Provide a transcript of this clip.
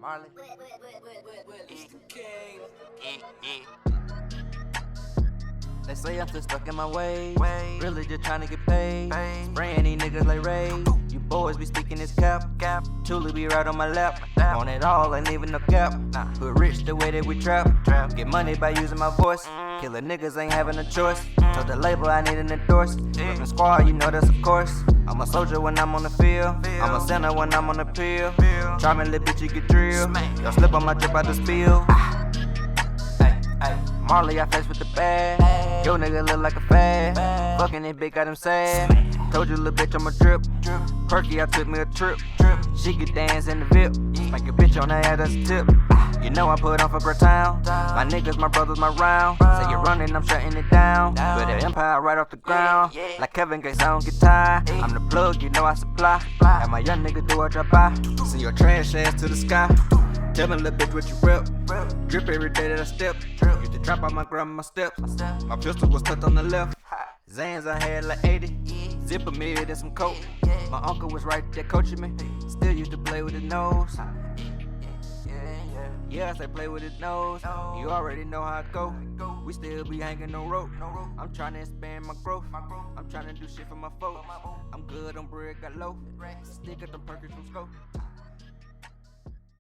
Marley. They say I'm still stuck in my ways. Really just trying to get paid. Spraying these niggas like Ray. You boys be sticking this cap. Truly be right on my lap. On it all, ain't leaving no gap. But rich the way that we trap. Get money by using my voice. Killer niggas ain't having a choice. Told the label I need an endorse. Looking squad, you know that's of course. I'm a soldier when I'm on the field. I'm a sinner when I'm on the pill. Try me, little bitch, you get drilled. Y'all slip on my drip out the spill. Marley, I flex with the bag. Yo, nigga look like a fad. Fucking it big, got him sad. Told you, little bitch, I'm a drip. Perky, I took me a trip. She could dance in the VIP. Make a bitch on her head, that's a tip. You know I put on for Great Town. My niggas, my brothers, my round. Say you're running, I'm shutting it down. With the empire right off the ground. Like Kevin Gates, I don't get tired. I'm the plug, you know I supply. And my young nigga do I drop by. See your trash ass to the sky. Tell me, little bitch, what you rep. Drip every day that I step. Used to trap on my grandma, my steps. My pistol was tucked on the left. Zans I had like 80. Zipper mid and some coke. My uncle was right there coaching me. Still used to play with his nose. Yeah, I say play with his nose. You already know how I go. We still be hanging on rope. I'm trying to expand my growth. I'm trying to do shit for my folks. I'm good on bread, got low. Stick at them Perkins from scope.